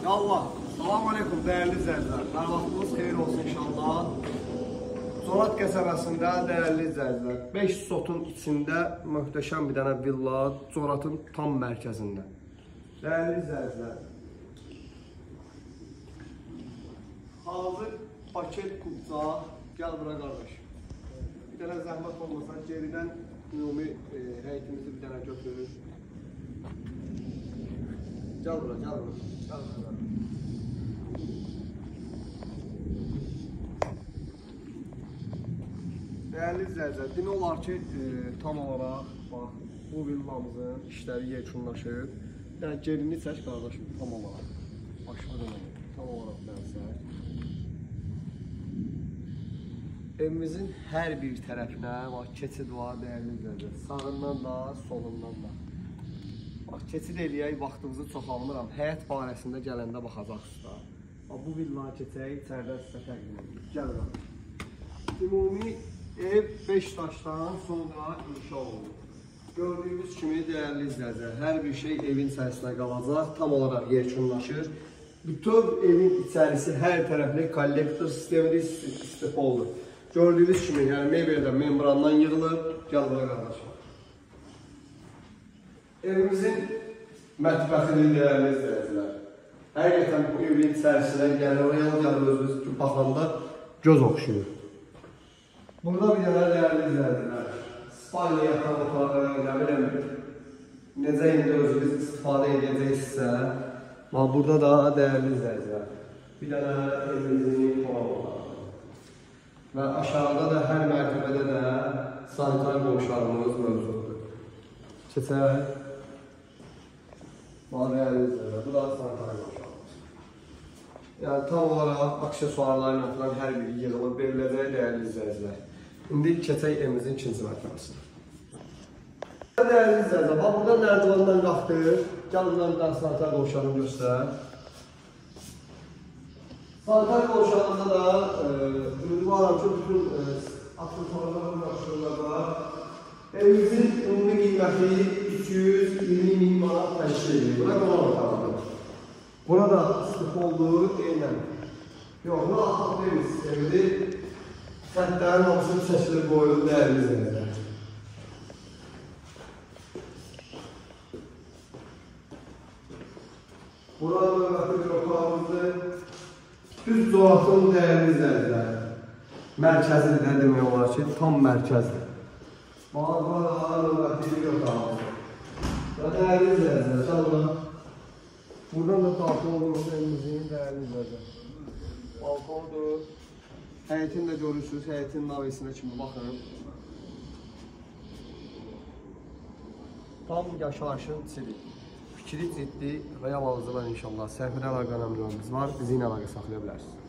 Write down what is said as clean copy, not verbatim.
Allah, salam aleykum değerli izləyicilər. Hər vaxtınız xeyir olsun inşallah. Zorat qəsəbəsində değerli izləyicilər, 5 sotun içində möhtəşəm bir dənə villa, Zoratın tam mərkəzində. Değerli izləyicilər, hazır paket kupca, gəl bura qardaş. Bir dənə zəhmət olmasa geridən ümumi həyətimizi bir dənə götürürüz. Gəl bura, gəl bura. Değerli izləyicilər, demək olar ki, tam olaraq bax, bu villamızın işləri yekunlaşır. Yəni gerini çək qardaşım, tam olaraq. Başqa dönəm, tam olaraq mənsək. Evimizin hər bir tərəfinə bax, keçid var, değerli izləyicilər. Sağından da, solundan da. Bax, keçid eləyək, vaxtımızı çox almıram. Həyət barəsində gələndə baxacaqsınız da. Bax, bu villaya keçək, içərdən sizə təqdim edir. Gəl bax. Ümumi ev 5 daşdan sonra inşa olunur. Gördüyünüz kimi değerli izləyicilər, hər bir şey evin içərisində qalacaq, tam olaraq yekunlaşır. Bütün evin içərisi hər tərəfli kollektor sistemi istifa olur. Gördüyünüz kimi, yəni mebeldən, membrandan yığılır. Gəl bura qardaşım. Evimizin mətbəxini değerli izləyicilər. Həqiqətən bu evin içərisindən gəlir, özünüz baxanda göz oxşuyur. Burada bir dənə değerli izləyicilər, spalya yatan otağı, nə biləm, necə indi özünüz istifadə edəcəksə, burada da değerli izləyicilər, bir dənə evimizin qonaq otağı. Və aşağıda da hər mərtəbədə də sanitar qonşularımız mövcuddur. Keçək. Değerli izləyicilər, bu da sanitar qonşularımız. Yəni tam olaraq aksesuarlarla falan hər biri yığılıb veriləcək değerli izləyicilər. İndi keçək evimizin ikinci mərtəbəsinə. Değerli izləyicilər, bax burada nərdivandan qalxdıq. Gəl buradan bir dənə sanitar qovşağını göstər. Sanitar qovşağında da ünvanım ki, bütün aksesuarlarla başlayırlar. Evimizin ümumi qiyməti 220.000 manat təşkil edir. Bura qonaq otağıdır. Burada sıxıq olduğu eynən. Yox, bura axaq evin sistemidir. Xətlərin hamısını çəkilir qoyulur değerli izləyicilər. Burada növbəti bir otağımızdır. Düz Zoratın değerli izləyicilər. Mərkəzidir də demək olar ki, tam mərkəzdir. Burada növbəti bir otağımızdır. Və değerli izləyicilər, çalma. Buradan da daxil olduğumuz evimizin değerli izləyicilər. Balkondur. Həyətini də görürsünüz, həyətin navesinə kimi baxın. Tam yaşayışın içidir. Fikri ciddi, real alıcılar inşallah. Səhifədə əlaqə nömrəmiz var, bizi ilə əlaqə saxlaya bilərsiniz.